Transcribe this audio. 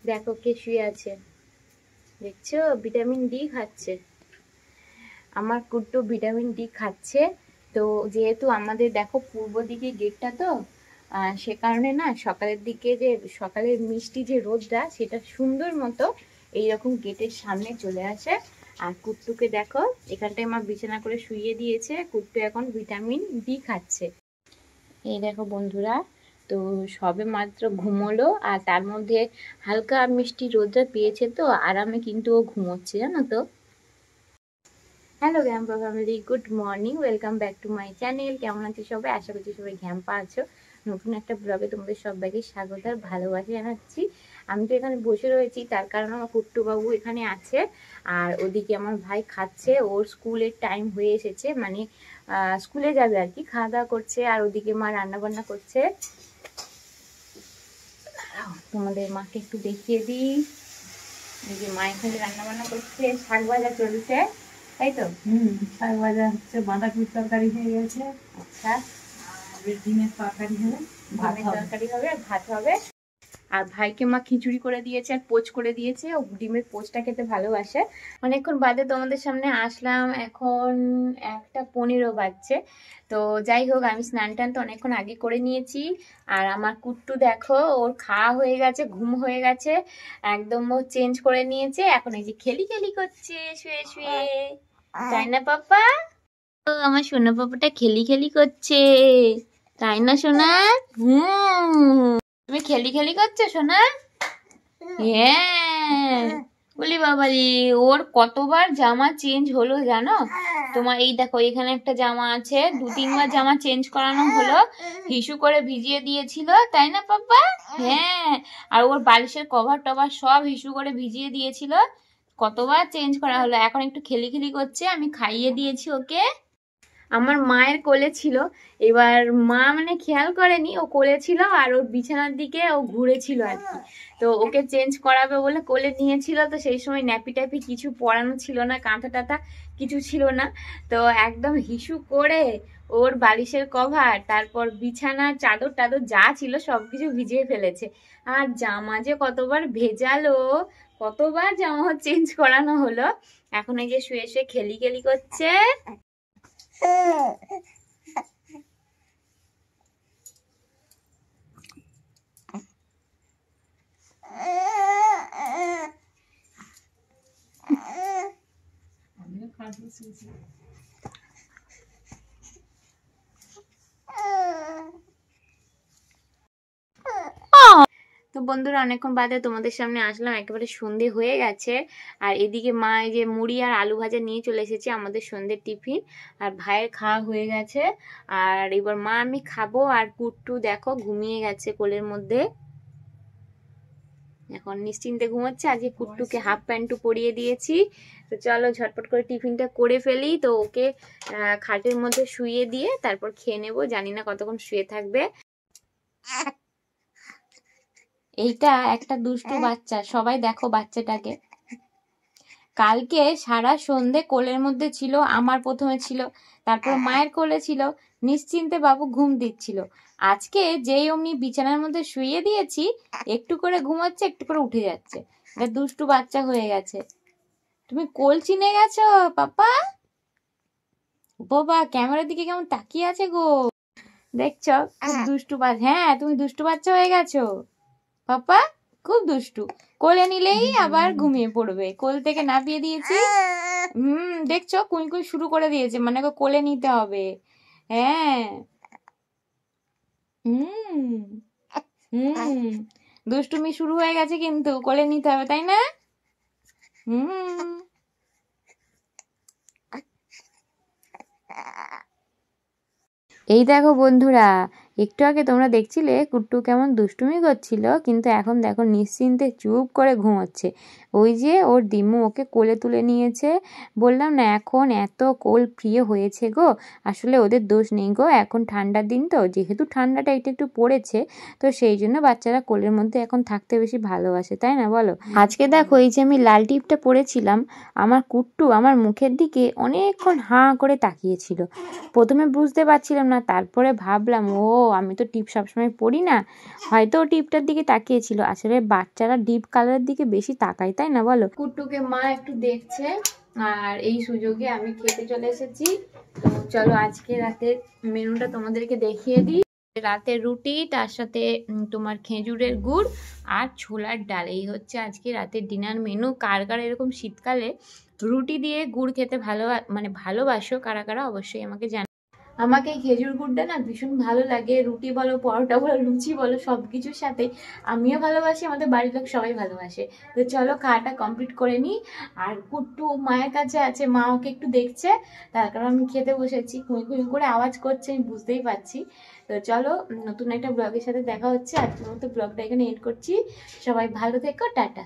দেখো কে শুয়ে আছে, দেখছো? ভিটামিন ডি খাচ্ছে আমার কুট্টু, ভিটামিন ডি খাচ্ছে। তো যেহেতু আমাদের দেখো পূর্ব দিকে গেটটা, তো সে কারণে না সকালের দিকে যে সকালের মিষ্টি যে রোদটা সেটা সুন্দর মতো এইরকম গেটের সামনে চলে আসে। আর কুট্টুকে দেখো এখানটায় মা বিছানা করে শুইয়ে দিয়েছে, কুট্টু এখন ভিটামিন ডি খাচ্ছে। এই দেখো বন্ধুরা, তো সবে মাত্র ঘুমোলো আর তার মধ্যে হালকা মিষ্টি রোদটা পেয়েছে, তো আরামে কিন্তু ও ঘুমোচ্ছে, জানো তো। Hello Gampa family, good morning, welcome back to my channel. কেমন আছো সবাই? আশা করছি সবাই গ্যাম্পা আছো। নতুন একটা ব্লগে তোমাদের সবাইকে স্বাগত আর ভালোবাসা জানাচ্ছি। আমি তো এখানে বসে রয়েছি, তার কারণ আমার কুট্টু বাবু এখানে আছে আর ওদিকে আমার ভাই খাচ্ছে। ওর স্কুলের টাইম হয়ে এসেছে, মানে স্কুলে যাবে আর কি, খাওয়া দাওয়া করছে। আর ওদিকে মা রান্না বান্না করছে। তোমাদের মাকে একটু দেখিয়ে দিই, এই যে মা এখানে রান্না বান্না করছে, শাক ভাজা চলছে, তাই তো? শাক ভাজা হচ্ছে, বাঁধাকপির তরকারি হয়ে গেছে। আচ্ছা, আর ডিমের তরকারি হবে, ডিমের তরকারি হবে আর ভাত হবে। আর ভাইকে মা খিচুড়ি করে দিয়েছে আর পোচ করে দিয়েছে, ও ডিমের পোচটা খেতে ভালোবাসে। অনেকক্ষণ বাদে তোমাদের সামনে আসলাম, এখন 1:15 বাজছে। তো যাই হোক, আমি স্নান টান তো অনেকক্ষণ আগে করে নিয়েছি। আর আমার কুট্টু দেখো, ওর খাওয়া হয়ে গেছে, ঘুম হয়ে গেছে, একদম ও চেঞ্জ করে নিয়েছে। এখন এই যে খেলি খেলি করছে শুয়ে শুয়ে, তাই না পাপা? আমার সোনা পাপাটা খেলি খেলি করছে, তাই না সোনা? তুমি খেলি খেলি করছো সোনা? হ্যাঁ। বলি বাবালি, ওর কতবার জামা চেঞ্জ হলো জানো? তোমার এই দেখো, এখানে একটা জামা আছে, 2-3 বার জামা চেঞ্জ করানো হলো। হিসু করে ভিজিয়ে দিয়েছিল, তাই না পাপা? হ্যাঁ। আর ওর বালিশের কভার টভার সব হিসু করে ভিজিয়ে দিয়েছিল, কতবার চেঞ্জ করা হলো। এখন একটু খেলি খেলি করছে, আমি খাইয়ে দিয়েছি ওকে। আমার মায়ের কোলে ছিল, এবার মা মানে খেয়াল করেনি ও কোলে ছিল, আর ওর বিছানার দিকে ও ঘুরেছিল আর কি। তো ওকে চেঞ্জ করাবে বলে কোলে নিয়েছিল, তো সেই সময় ন্যাপি ট্যাপি কিছু পরানো ছিল না, কাঁথা টাথা কিছু ছিল না। তো একদম হিসু করে ওর বালিশের কভার, তারপর বিছানার চাদর টাদর যা ছিল সবকিছু ভিজিয়ে ফেলেছে। আর জামা যে কতবার ভেজালো, কতবার জামা চেঞ্জ করানো হলো। এখন এই যে শুয়ে শুয়ে খেলি খেলি করছে। তো বন্ধুরা, অনেকক্ষণ বাদে তোমাদের সামনে আসলাম, একেবারে সন্ধে হয়ে গেছে। আর এদিকে মা এই যে মুড়ি আর আলু ভাজা নিয়ে চলে এসেছে, আমাদের সন্ধ্যের টিফিন। আর ভাইয়ের খাওয়া হয়ে গেছে, আর এবার মা আমি খাবো। আর কুট্টু দেখো ঘুমিয়ে গেছে কোলের মধ্যে, এখন নিশ্চিন্তে ঘুমাচ্ছে। আজকে কুট্টুকে হাফ প্যান্টু পরিয়ে দিয়েছি। তো চলো ঝটপট করে টিফিনটা করে ফেলি। তো ওকে খাটের মধ্যে শুইয়ে দিয়ে তারপর খেয়ে নেবো, জানি না কতক্ষণ শুয়ে থাকবে। এইটা একটা দুষ্টু বাচ্চা, সবাই দেখো বাচ্চাটাকে। কালকে সারা সন্ধে কোলের মধ্যে ছিল, আমার প্রথমে ছিল, তারপর মায়ের কোলে ছিল, নিশ্চিন্তে বাবু ঘুম দিচ্ছিল। আজকে যেই অমনি বিছানার মধ্যে শুইয়ে দিয়েছি, একটু করে ঘুমাচ্ছে, একটু করে উঠে যাচ্ছে। এটা দুষ্টু বাচ্চা হয়ে গেছে। তুমি কোল চিনে গেছো পাপা? বাবা ক্যামেরার দিকে কেমন তাকিয়ে আছে গো, দেখছো? খুব দুষ্টু বাচ্চা। হ্যাঁ, তুমি দুষ্টু বাচ্চা হয়ে গেছো পাপা, খুব দুষ্টু। কোলে নিলেই আবার ঘুমিয়ে পড়বে, কোল থেকে নামিয়ে দিয়েছি। দেখছো কুই কুই শুরু করে দিয়েছে, মানে কোলে নিতে হবে। হ্যাঁ। দুষ্টুমি শুরু হয়ে গেছে, কিন্তু কোলে নিতে হবে, তাই না? এই দেখো বন্ধুরা, একটু আগে তোমরা দেখছিলে কুট্টু কেমন দুষ্টুমি করছিল, কিন্তু এখন দেখো নিশ্চিন্তে চুপ করে ঘুমোচ্ছে। ওই যে ওর দিম্মু ওকে কোলে তুলে নিয়েছে। বললাম না, এখন এত কোল প্রিয় হয়েছে গো। আসলে ওদের দোষ নেই গো, এখন ঠান্ডার দিন তো, যেহেতু ঠান্ডাটা একটু পড়েছে, তো সেই জন্য বাচ্চারা কোলের মধ্যে এখন থাকতে বেশি ভালোবাসে, তাই না বলো? আজকে দেখো এই যে আমি লাল টিপটা পরেছিলাম, আমার কুট্টু আমার মুখের দিকে অনেকক্ষণ হাঁ করে তাকিয়েছিল। প্রথমে বুঝতে পারছিলাম না, তারপরে ভাবলাম ও আমি তো টিপ সবসময় পরি না, হয়তো ও টিপটার দিকে তাকিয়েছিল। আসলে বাচ্চারা ডিপ কালারের দিকে বেশি তাকায়, তাই না বলো? কুট্টুকে মা একটু দেখছে, আর এই সুযোগে আমি খেতে চলে এসেছি। তো চলো আজকে রাতের মেনুটা তোমাদেরকে দেখিয়ে দিই। রাতের রুটি, তার সাথে তোমার খেজুরের গুড় আর ছোলার ডাল, এই হচ্ছে আজকে রাতের ডিনার মেনু। কার কার এরকম শীতকালে রুটি দিয়ে গুড় খেতে ভালোবাসো কারা কারা, অবশ্যই আমাকে জানাও। আমাকে এই খেজুর গুড়টা না ভীষণ ভালো লাগে, রুটি বলো, পরোটা বলো, লুচি বলো, সব কিছুর সাথে। আমিও ভালোবাসি, আমাদের বাড়ির লোক সবাই ভালোবাসে। তো চলো খাওয়াটা কমপ্লিট করে নিই। আর কুট্টু মায়ের কাছে আছে, মা ওকে একটু দেখছে, তার কারণ আমি খেতে বসেছি। খুঁই খুঁই করে আওয়াজ করছে, আমি বুঝতেই পারছি। তো চলো নতুন একটা ব্লগের সাথে দেখা হচ্ছে। আজকের মতো ব্লগটা এখানে এন্ড করছি। সবাই ভালো থেকো, টাটা।